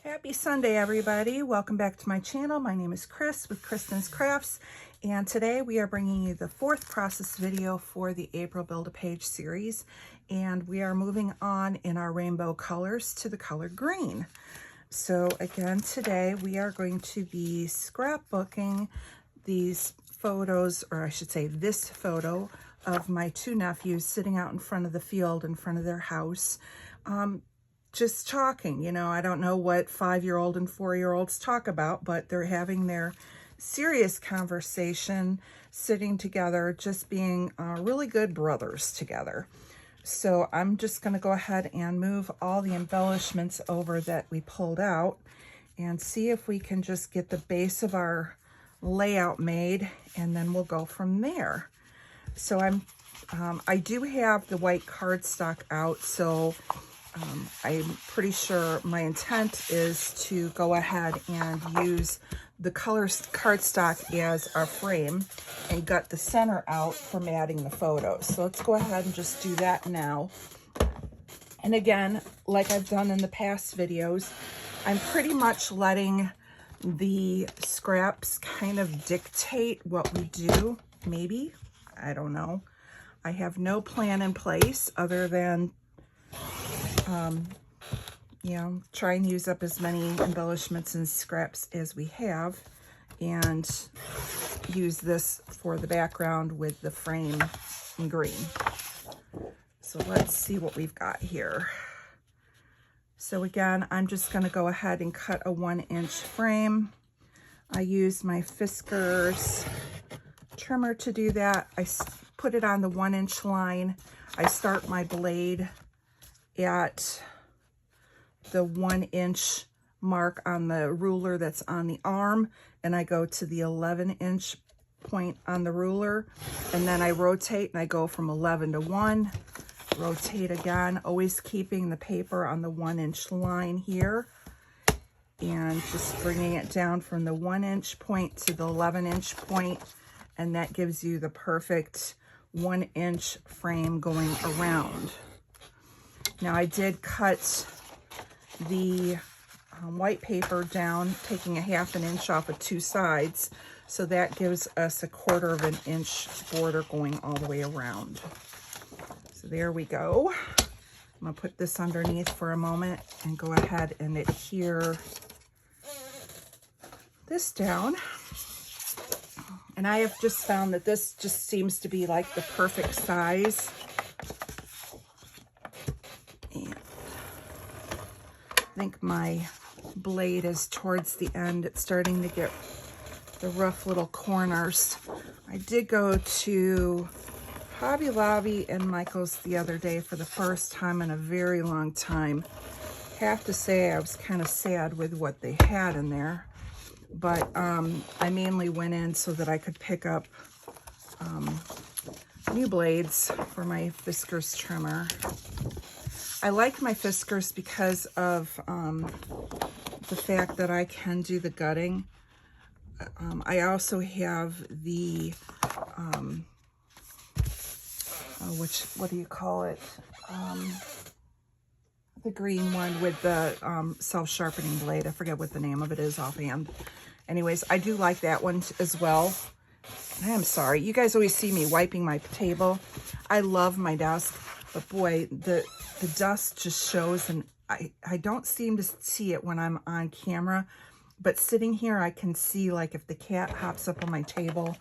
Happy Sunday, everybody. Welcome back to my channel. My name is Chris with Kristen's Crafts, and today we are bringing you the fourth process video for the April Build-A-Page series, and we are moving on in our rainbow colors to the color green. So again, today we are going to be scrapbooking these photos, or I should say this photo of my two nephews sitting out in front of the field in front of their house. Just talking, you know, I don't know what 5-year-old and 4-year-olds talk about, but they're having their serious conversation, sitting together, just being really good brothers together. So I'm just going to go ahead and move all the embellishments over that we pulled out and see if we can just get the base of our layout made, and then we'll go from there. So I do have the white cardstock out, so I'm pretty sure my intent is to go ahead and use the color cardstock as our frame and gut the center out for matting the photos. So let's go ahead and just do that now. And again, like I've done in the past videos, I'm pretty much letting the scraps kind of dictate what we do, maybe. I don't know. I have no plan in place other than you know, try and use up as many embellishments and scraps as we have, and use this for the background with the frame in green. So let's see what we've got here. So again, I'm just going to go ahead and cut a 1-inch frame. I use my Fiskars trimmer to do that. I put it on the 1-inch line. I start my blade at the 1-inch mark on the ruler that's on the arm, and I go to the 11-inch point on the ruler, and then I rotate and I go from 11 to 1, rotate again, always keeping the paper on the 1-inch line here, and just bringing it down from the 1-inch point to the 11-inch point, and that gives you the perfect 1-inch frame going around. Now I did cut the white paper down, taking a 1/2 inch off of 2 sides, so that gives us a 1/4 inch border going all the way around. So there we go. I'm gonna put this underneath for a moment and go ahead and adhere this down. And I have just found that this just seems to be like the perfect size. I think my blade is towards the end. It's starting to get the rough little corners. I did go to Hobby Lobby and Michael's the other day for the first time in a very long time. Have to say I was kind of sad with what they had in there, but I mainly went in so that I could pick up new blades for my Fiskars trimmer. I like my Fiskars because of the fact that I can do the gutting. I also have the, what do you call it? The green one with the self-sharpening blade. I forget what the name of it is offhand. Anyways, I do like that one as well. I am sorry. You guys always see me wiping my table. I love my desk, but boy, the dust just shows, and I don't seem to see it when I'm on camera, but sitting here I can see, like, if the cat hops up on my table,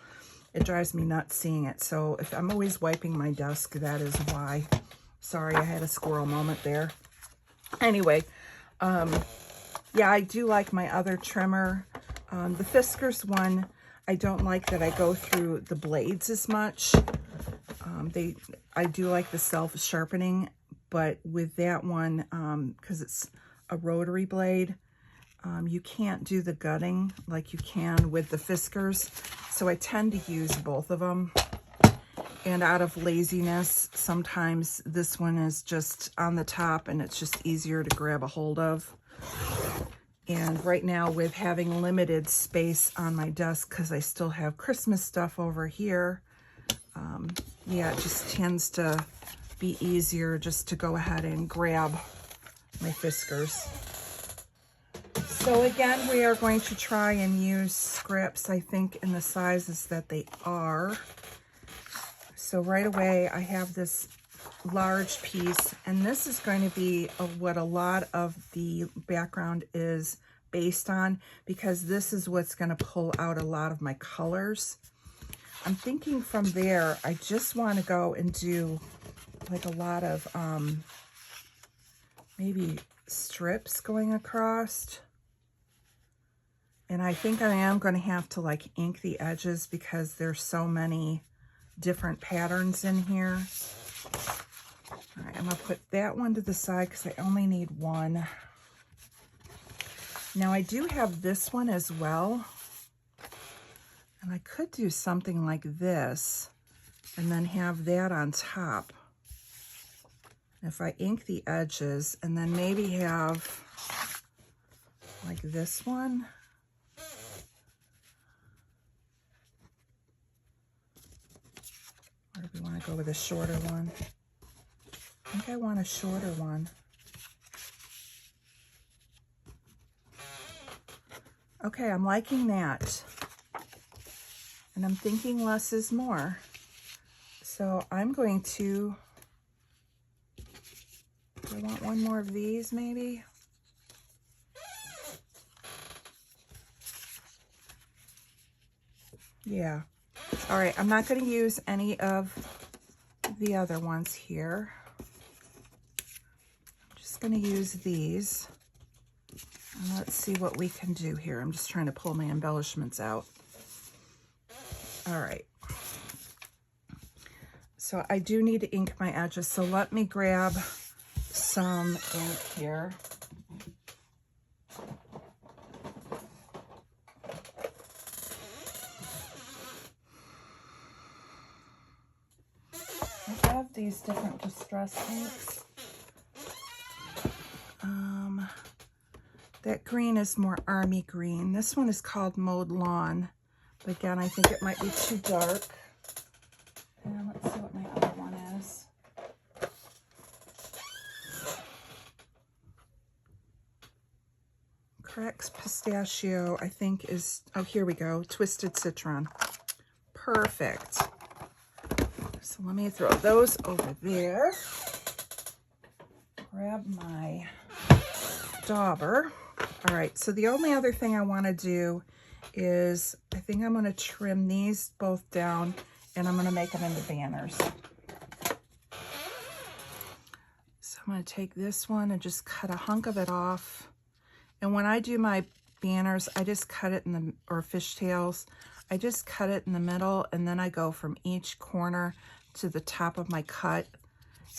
it drives me nuts seeing it. So if I'm always wiping my desk, that is why. Sorry, I had a squirrel moment there. Anyway, yeah, I do like my other trimmer. The Fiskars one, I don't like that I go through the blades as much. I do like the self-sharpening, but with that one, because it's a rotary blade, you can't do the gutting like you can with the Fiskars. So I tend to use both of them. And out of laziness, sometimes this one is just on the top and it's just easier to grab a hold of. And right now, with having limited space on my desk, because I still have Christmas stuff over here, yeah, it just tends to be easier just to go ahead and grab my Fiskars. So again, we are going to try and use scripts, I think, in the sizes that they are. So right away, I have this large piece, and this is going to be what a lot of the background is based on, because this is what's going to pull out a lot of my colors. I'm thinking from there, I just want to go and do like a lot of maybe strips going across. And I think I am going to have to like ink the edges because there's so many different patterns in here. All right, I'm going to put that one to the side because I only need one. Now I do have this one as well. And I could do something like this and then have that on top. If I ink the edges and then maybe have like this one. Or do we want to go with a shorter one? I think I want a shorter one. Okay, I'm liking that. And I'm thinking less is more. So I'm going to, do I want one more of these maybe? Yeah. All right, I'm not going to use any of the other ones here. I'm just going to use these. And let's see what we can do here. I'm just trying to pull my embellishments out. All right. So I do need to ink my edges. So let me grab some ink here. I have these different distress inks. That green is more army green. This one is called Mowed Lawn. But again, I think it might be too dark. And let's see what my other one is. Crack's Pistachio, I think is, oh, here we go, Twisted Citron. Perfect. So let me throw those over there. Grab my dauber. All right, so the only other thing I want to do is, I think I'm going to trim these both down and I'm going to make them into banners. So I'm going to take this one and just cut a hunk of it off. And when I do my banners, I just cut it in the, or fishtails, I just cut it in the middle and then I go from each corner to the top of my cut.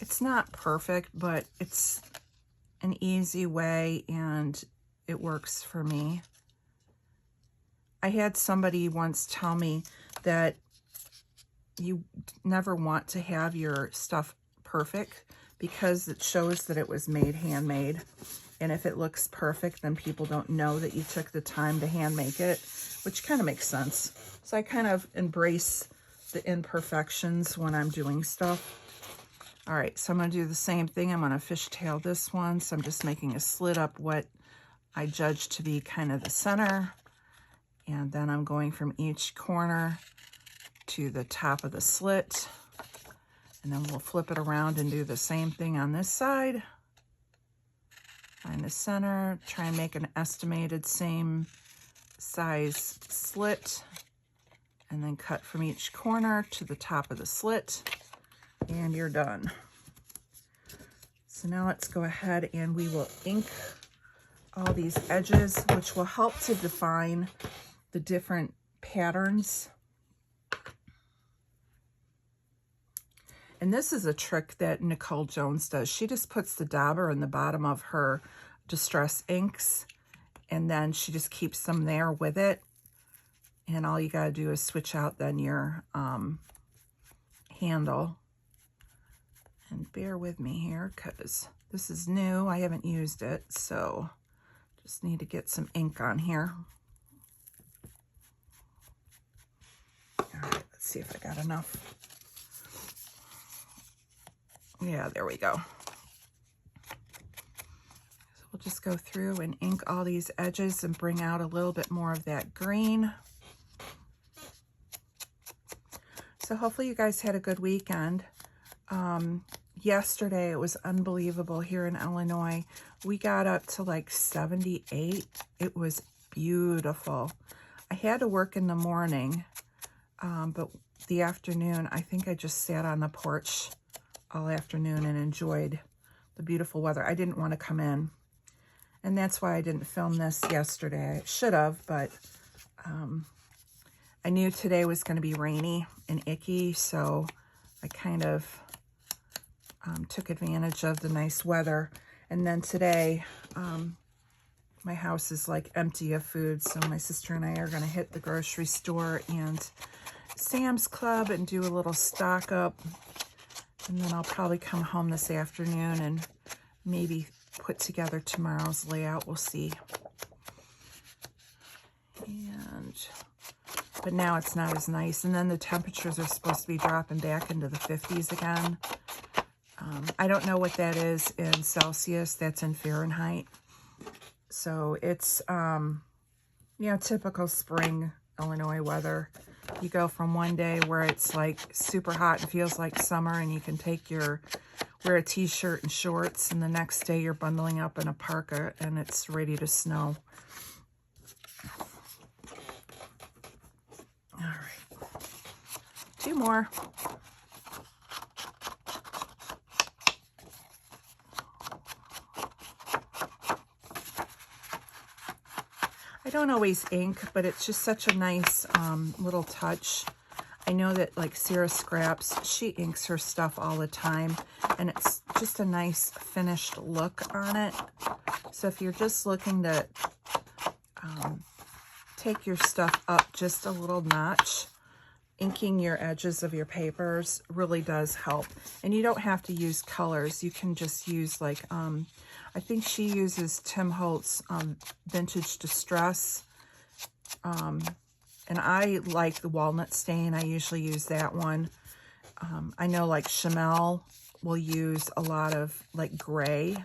It's not perfect, but it's an easy way and it works for me. I had somebody once tell me that you never want to have your stuff perfect because it shows that it was made handmade. And if it looks perfect, then people don't know that you took the time to hand make it, which kind of makes sense. So I kind of embrace the imperfections when I'm doing stuff. All right, so I'm going to do the same thing. I'm going to fishtail this one. So I'm just making a slit up what I judge to be kind of the center. And then I'm going from each corner to the top of the slit. And then we'll flip it around and do the same thing on this side. Find the center, try and make an estimated same size slit. And then cut from each corner to the top of the slit. And you're done. So now let's go ahead and we will ink all these edges, which will help to define the different patterns. And this is a trick that Nicole Jones does. She just puts the dauber in the bottom of her distress inks, and then she just keeps them there with it. And all you gotta do is switch out then your handle. And bear with me here because this is new. I haven't used it, so just need to get some ink on here. All right, let's see if I got enough. Yeah, there we go. So we'll just go through and ink all these edges and bring out a little bit more of that green. So hopefully you guys had a good weekend. Yesterday it was unbelievable here in Illinois. We got up to like 78. It was beautiful. I had to work in the morning, but the afternoon, I think I just sat on the porch all afternoon and enjoyed the beautiful weather. I didn't want to come in, and that's why I didn't film this yesterday. I should have, but I knew today was going to be rainy and icky, so I kind of took advantage of the nice weather. And then today, my house is like empty of food, so my sister and I are going to hit the grocery store and Sam's Club and do a little stock up. And then I'll probably come home this afternoon and maybe put together tomorrow's layout. We'll see. But now it's not as nice. And then the temperatures are supposed to be dropping back into the 50s again. I don't know what that is in Celsius. That's in Fahrenheit. So it's, you know, typical spring Illinois weather. You go from one day where it's like super hot and feels like summer and you can wear a t-shirt and shorts, and the next day you're bundling up in a parka and it's ready to snow. All right, 2 more. I don't always ink, but it's just such a nice little touch. I know that like Sarah Scraps, she inks her stuff all the time, and it's just a nice finished look on it. So if you're just looking to take your stuff up just a little notch, inking your edges of your papers really does help. And you don't have to use colors. You can just use like, I think she uses Tim Holtz Vintage Distress. And I like the walnut stain. I usually use that one. I know like Chamel will use a lot of like gray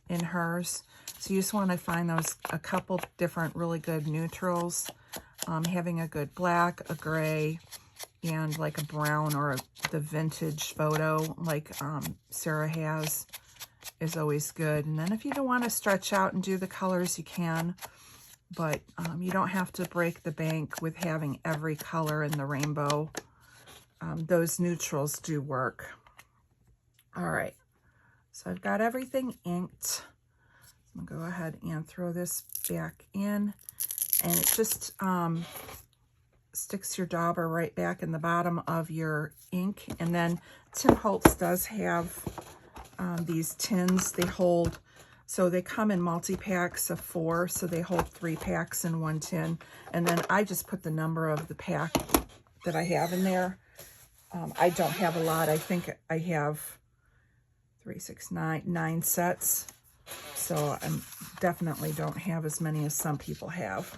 in hers. So you just want to find those, a couple different really good neutrals. Having a good black, a gray, and like a brown or the vintage photo like Sarah has is always good. And then if you don't want to stretch out and do the colors, you can. But you don't have to break the bank with having every color in the rainbow. Those neutrals do work. All right, so I've got everything inked. I'm gonna go ahead and throw this back in, and it just sticks your dauber right back in the bottom of your ink. And then Tim Holtz does have these tins. They hold, so they come in multi-packs of 4, so they hold 3 packs in one tin. And then I just put the number of the pack that I have in there. I don't have a lot. I think I have 3, 6, 9 sets. So I definitely don't have as many as some people have.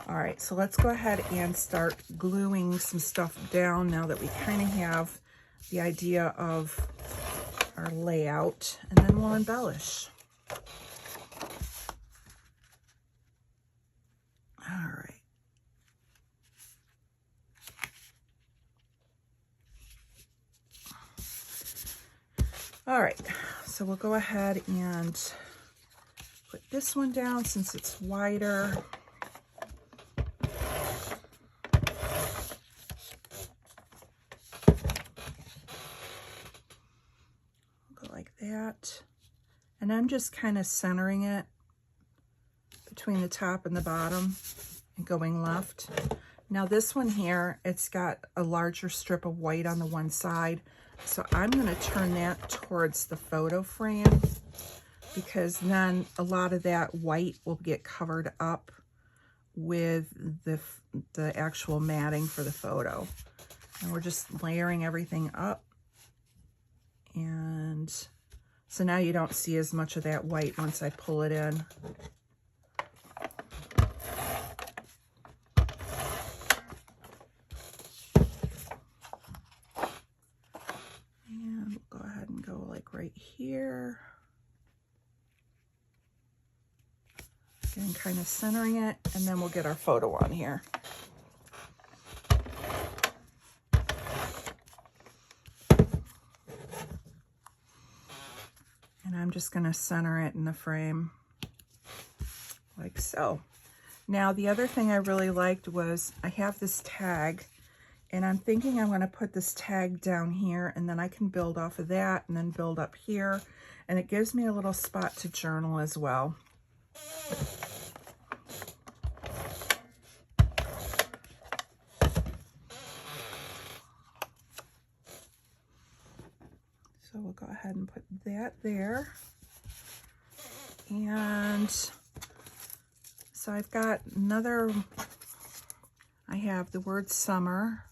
All right, so let's go ahead and start gluing some stuff down now that we kind of have the idea of our layout, and then we'll embellish. All right. All right, so we'll go ahead and put this one down since it's wider. Go like that. And I'm just kind of centering it between the top and the bottom and going left. Now this one here, it's got a larger strip of white on the one side. So I'm going to turn that towards the photo frame, because then a lot of that white will get covered up with the actual matting for the photo. And we're just layering everything up. And so now you don't see as much of that white once I pull it in. And we'll go ahead and go like right here. And kind of centering it, and then we'll get our photo on here. And I'm just going to center it in the frame like so. Now the other thing I really liked was I have this tag, and I'm thinking I'm going to put this tag down here, and then I can build off of that and then build up here, and it gives me a little spot to journal as well. So we'll go ahead and put that there. And so I've got another, I have the word summer.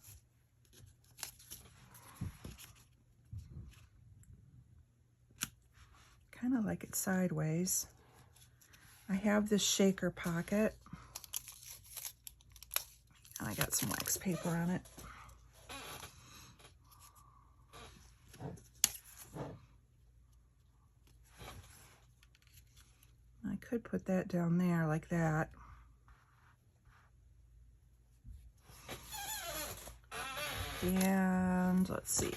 Kind of like it sideways. I have this shaker pocket. And I got some wax paper on it. I could put that down there like that. And let's see.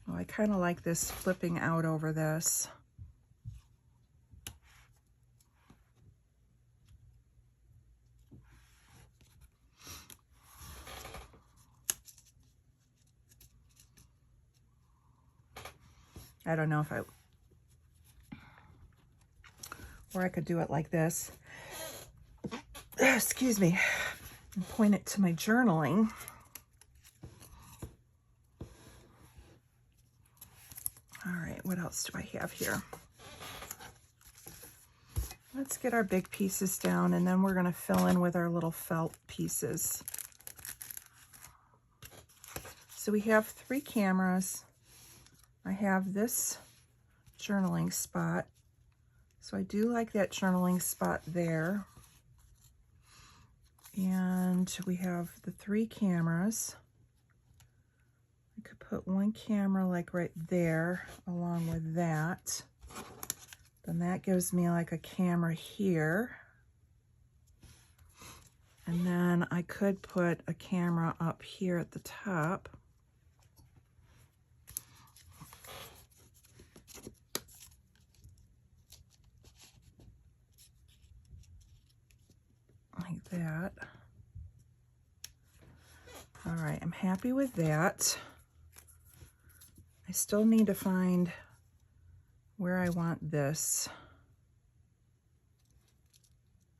Oh, I kind of like this flipping out over this. I don't know if or I could do it like this. Excuse me. And point it to my journaling. All right, what else do I have here? Let's get our big pieces down, and then we're going to fill in with our little felt pieces. So we have 3 cameras. I have this journaling spot. So I do like that journaling spot there. And we have the 3 cameras. I could put 1 camera like right there along with that. Then that gives me like a camera here. And then I could put a camera up here at the top. Like that. All right, I'm happy with that. I still need to find where I want this.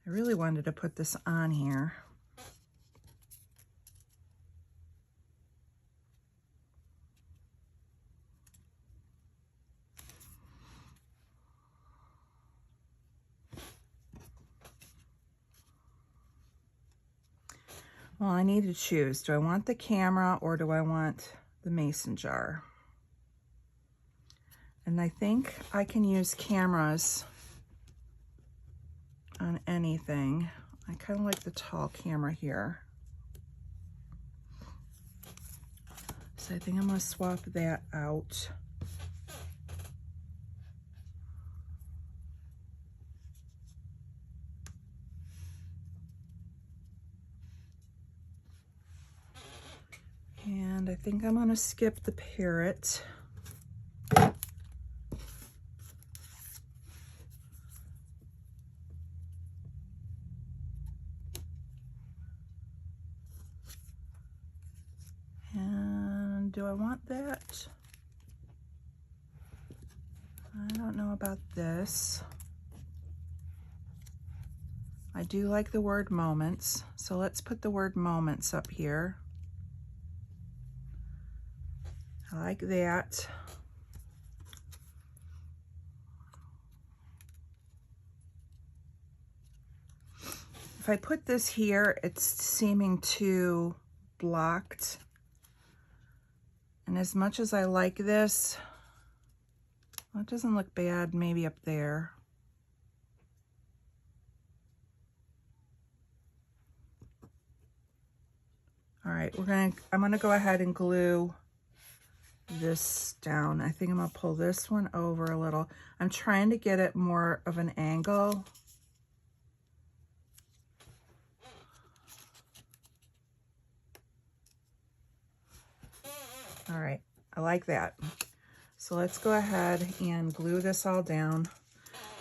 I really wanted to put this on here. Well, I need to choose. Do I want the camera or do I want the mason jar? And I think I can use cameras on anything. I kind of like the tall camera here. So I think I'm going to swap that out. And I think I'm going to skip the parrot. And do I want that? I don't know about this. I do like the word moments, so let's put the word moments up here. I like that. If I put this here, it's seeming too blocked. And as much as I like this, well, it doesn't look bad maybe up there. All right, I'm gonna go ahead and glue this down. I think I'm gonna pull this one over a little. I'm trying to get it more of an angle. All right, I like that. So let's go ahead and glue this all down.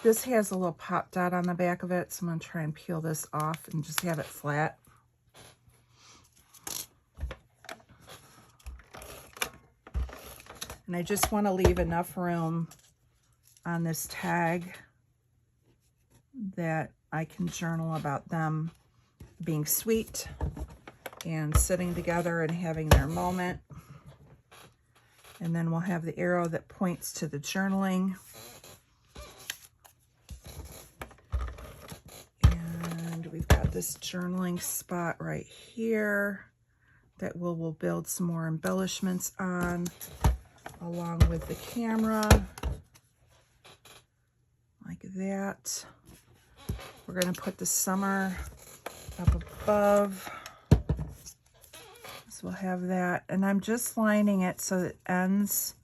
This has a little pop dot on the back of it, so I'm gonna try and peel this off and just have it flat. And I just want to leave enough room on this tag that I can journal about them being sweet and sitting together and having their moment. And then we'll have the arrow that points to the journaling. And we've got this journaling spot right here that we'll build some more embellishments on, along with the camera, like that. We're gonna put the summer up above. So we'll have that. And I'm just lining it so it ends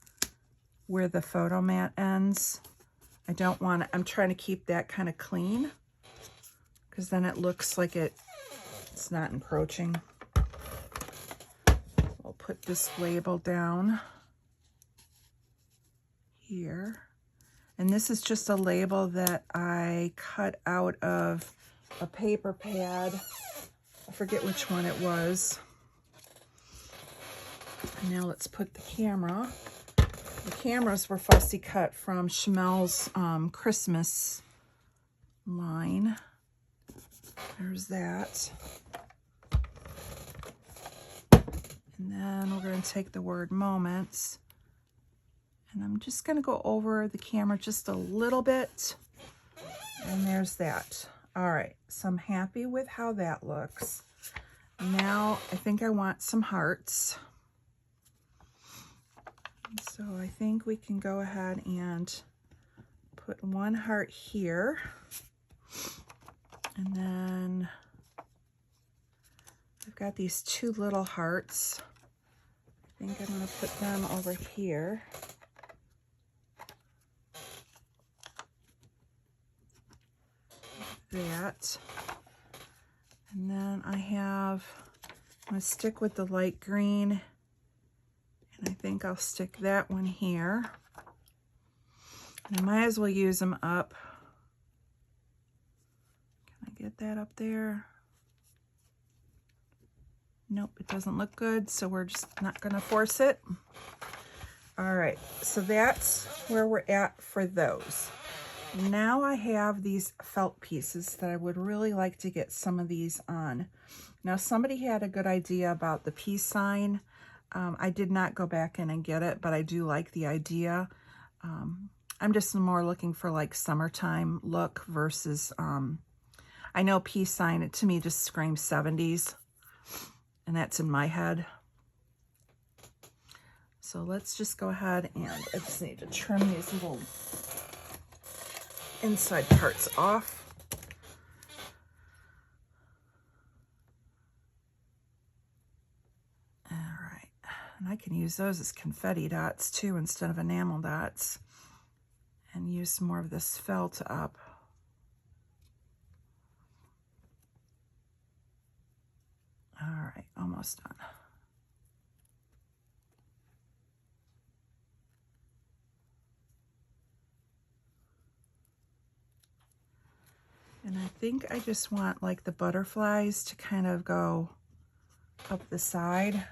where the photo mat ends. I don't want it, I'm trying to keep that kind of clean because then it looks like it's not encroaching. We'll put this label down here. And this is just a label that I cut out of a paper pad. I forget which one it was. And now let's put the camera. The cameras were fussy cut from Chamel's Christmas line. There's that. And then we're going to take the word moments. And I'm just going to go over the camera just a little bit. And there's that. All right, so I'm happy with how that looks. Now I think I want some hearts. So I think we can go ahead and put one heart here. And then I've got these two little hearts. I think I'm going to put them over here. That. And then I'm going to stick with the light green, and I think I'll stick that one here. And I might as well use them up. Can I get that up there? Nope, it doesn't look good, so we're just not going to force it. All right, so that's where we're at for those. Now I have these felt pieces that I would really like to get some of these on. Now somebody had a good idea about the peace sign. I did not go back in and get it, but I do like the idea. I'm just more looking for like summertime look versus, I know peace sign, it to me just screams 70s, and that's in my head. So let's just go ahead and I just need to trim these little inside parts off. All right, and I can use those as confetti dots too instead of enamel dots, and use some more of this felt up. All right, almost done. And I think I just want like the butterflies to kind of go up the side.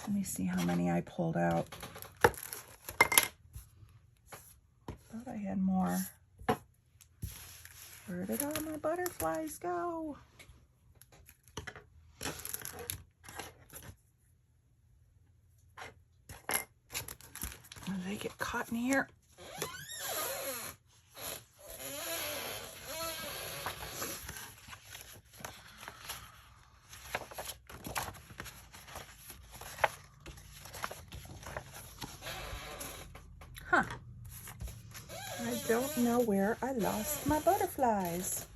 Let me see how many I pulled out. Thought I had more. Where did all my butterflies go? Did they get caught in here? Huh. I don't know where I lost my butterflies.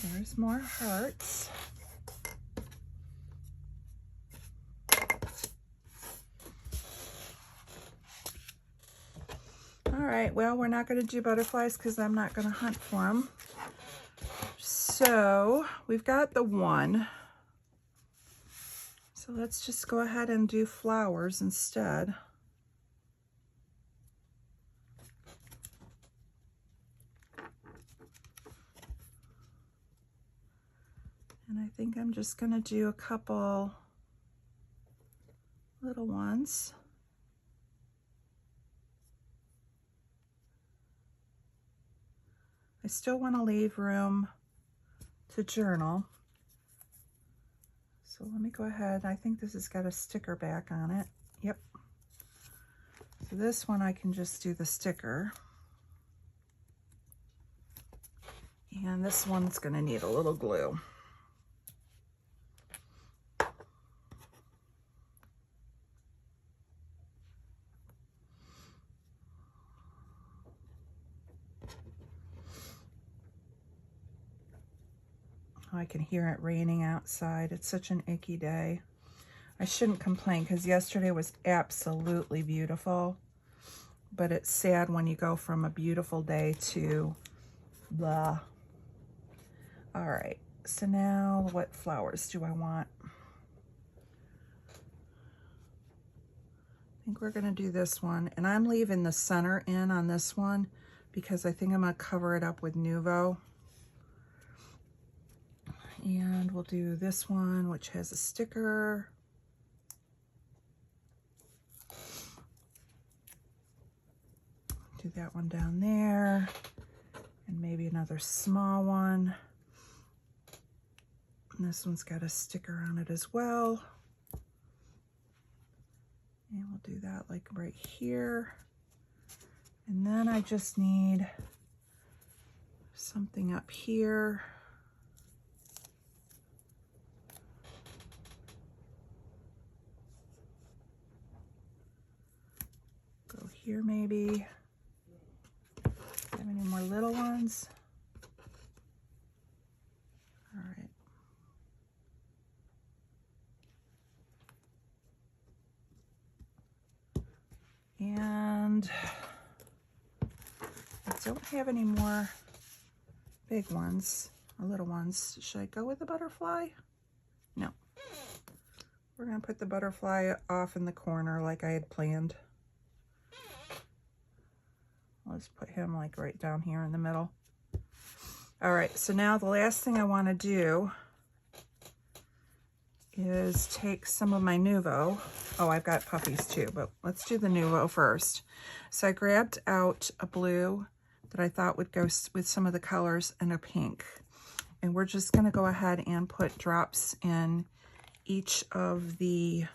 There's some more hearts. All right, well, we're not going to do butterflies because I'm not going to hunt for them. So we've got the one. So let's just go ahead and do flowers instead. And I think I'm just going to do a couple little ones. I still want to leave room to journal. So let me go ahead. I think this has got a sticker back on it. Yep. So this one I can just do the sticker. And this one's going to need a little glue. I can hear it raining outside. It's such an icky day. I shouldn't complain because yesterday was absolutely beautiful, but it's sad when you go from a beautiful day to blah. All right, so now what flowers do I want? I think we're gonna do this one, and I'm leaving the center in on this one because I think I'm gonna cover it up with Nuvo. And we'll do this one, which has a sticker. Do that one down there, and maybe another small one. And this one's got a sticker on it as well. And we'll do that like right here. And then I just need something up here. Go here maybe. Have any more little ones? All right. And I don't have any more big ones or little ones. Should I go with the butterfly? No. We're gonna put the butterfly off in the corner like I had planned. Let's put him like right down here in the middle. All right, so now the last thing I want to do is take some of my Nuvo. Oh, I've got puppies too, but let's do the Nuvo first. So I grabbed out a blue that I thought would go with some of the colors and a pink. And we're just going to go ahead and put drops in each of the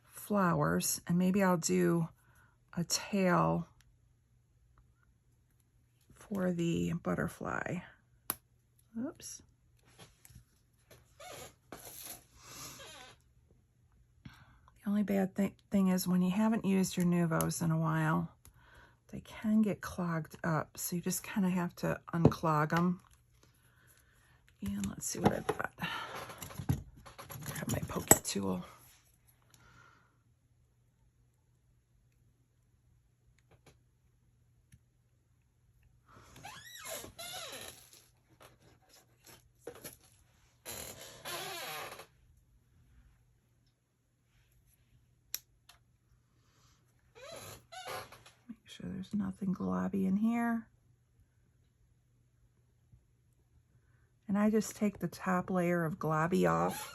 flowers. And maybe I'll do a tail for the butterfly. Oops. The only bad thing is when you haven't used your Nuvos in a while, they can get clogged up. So you just kind of have to unclog them. And let's see what I've got. Grab my pokey tool. There's nothing globby in here. And I just take the top layer of globby off.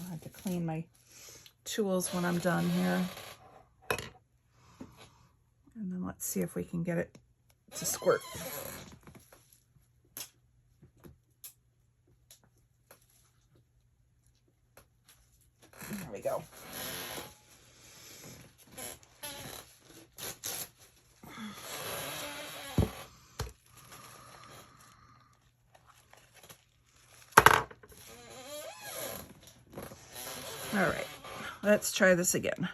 I'll have to clean my tools when I'm done here. And then let's see if we can get it to squirt. There we go. All right, let's try this again.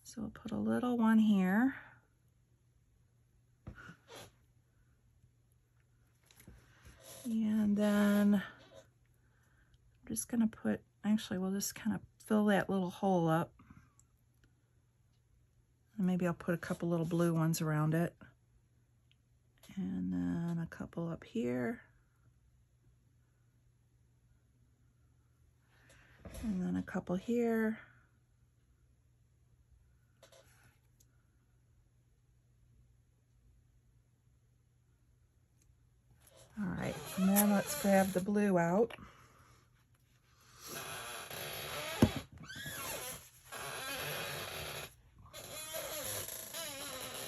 So we'll put a little one here. And then I'm just going to put, actually we'll just kind of fill that little hole up. And maybe I'll put a couple little blue ones around it. And then a couple up here. And then a couple here. All right, and then let's grab the blue out.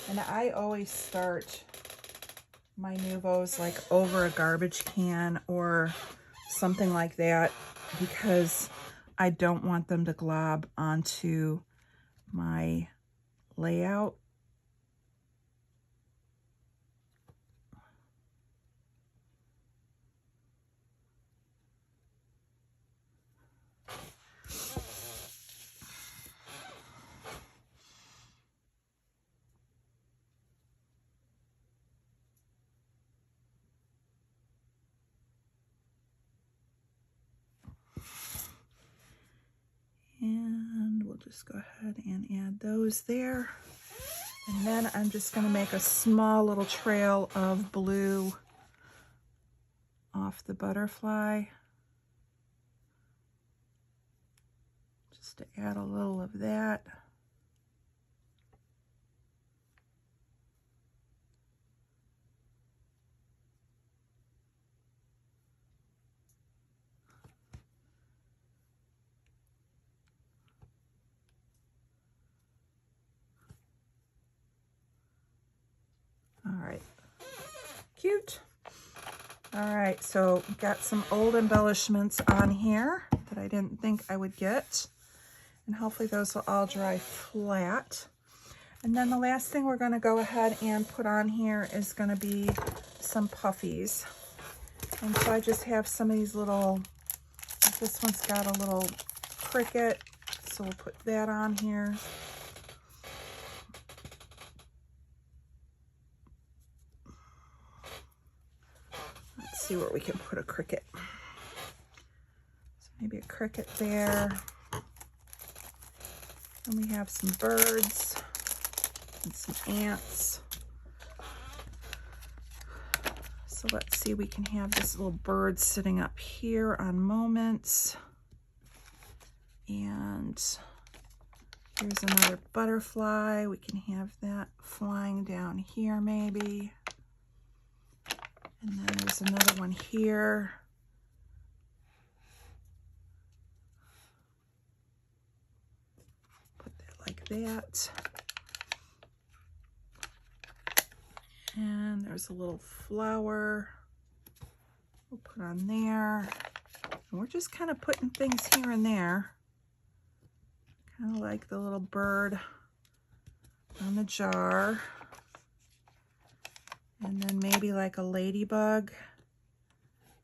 And I always start my Nuvos like over a garbage can or something like that because I don't want them to glob onto my layout. And we'll just go ahead and add those there. And then I'm just going to make a small little trail of blue off the butterfly. Just to add a little of that. All right, cute. All right, so got some old embellishments on here that I didn't think I would get. And hopefully those will all dry flat. And then the last thing we're gonna go ahead and put on here is gonna be some puffies. And so I just have some of these little, this one's got a little cricket, so we'll put that on here. Let's see where we can put a cricket. So maybe a cricket there. And we have some birds and some ants. So let's see, we can have this little bird sitting up here on moments. And here's another butterfly. We can have that flying down here maybe. And then there's another one here. Put that like that. And there's a little flower we'll put on there. And we're just kind of putting things here and there. Kind of like the little bird on the jar. And then maybe like a ladybug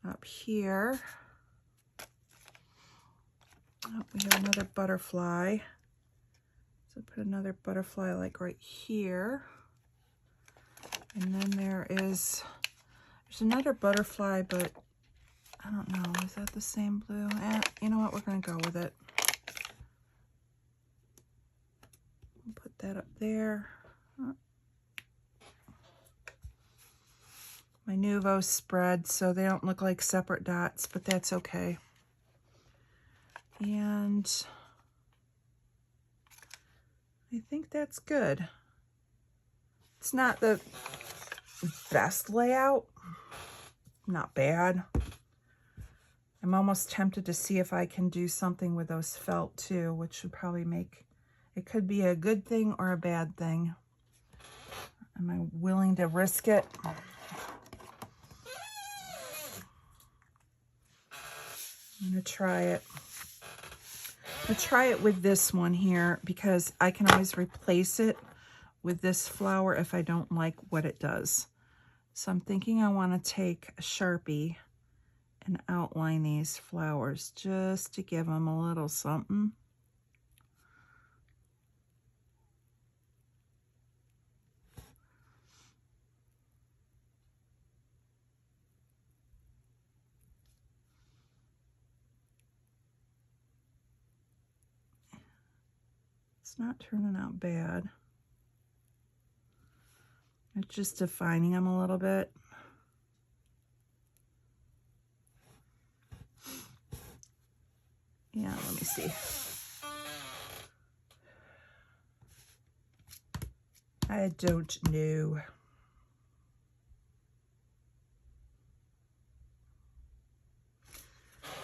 up here. Oh, we have another butterfly. So put another butterfly like right here. And then there's another butterfly, but I don't know, is that the same blue? You know what, we're gonna go with it. Put that up there. My Nuvos spread so they don't look like separate dots, but that's okay. And I think that's good. It's not the best layout, not bad. I'm almost tempted to see if I can do something with those felt too, which would probably make, it could be a good thing or a bad thing. Am I willing to risk it? I'm gonna try it. I'm gonna try it with this one here because I can always replace it with this flower if I don't like what it does. So I'm thinking I want to take a Sharpie and outline these flowers just to give them a little something. It's not turning out bad. It's just defining them a little bit. Yeah, let me see. I don't know.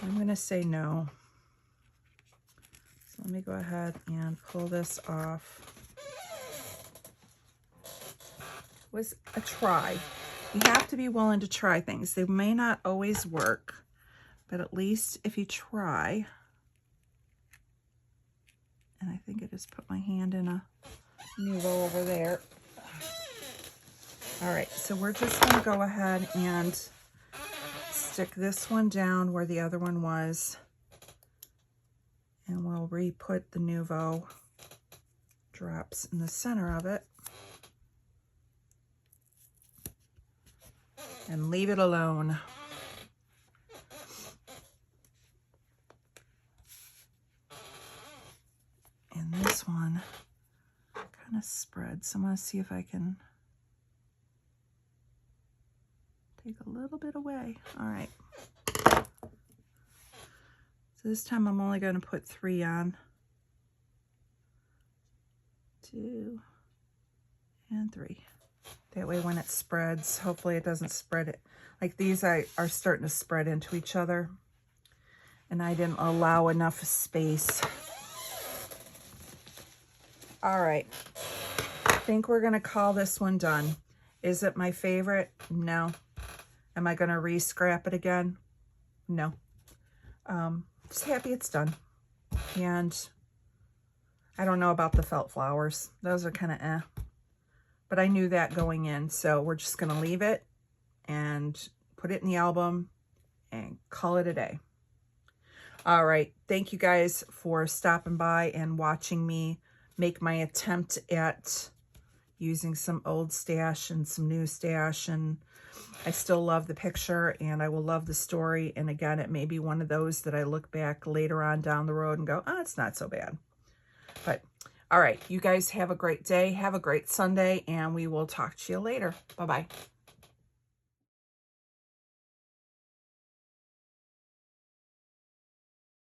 I'm going to say no. So let me go ahead and pull this off. It was a try. You have to be willing to try things. They may not always work, but at least if you try. And I think I just put my hand in a nouveau over there. All right, so we're just going to go ahead and stick this one down where the other one was. And we'll re-put the nouveau drops in the center of it. And leave it alone. And this one kind of spreads. So I'm going to see if I can take a little bit away. All right. So this time I'm only going to put 3 on. 2 and 3. That way when it spreads, hopefully it doesn't spread it. Like these are starting to spread into each other. And I didn't allow enough space. All right. I think we're going to call this one done. Is it my favorite? No. Am I going to re-scrap it again? No. Just happy it's done. And I don't know about the felt flowers. Those are kind of eh. But I knew that going in, so we're just going to leave it and put it in the album and call it a day. All right. Thank you guys for stopping by and watching me make my attempt at using some old stash and some new stash. And I still love the picture and I will love the story. And again, it may be one of those that I look back later on down the road and go, oh, it's not so bad. But all right, you guys have a great day. Have a great Sunday, and we will talk to you later. Bye-bye.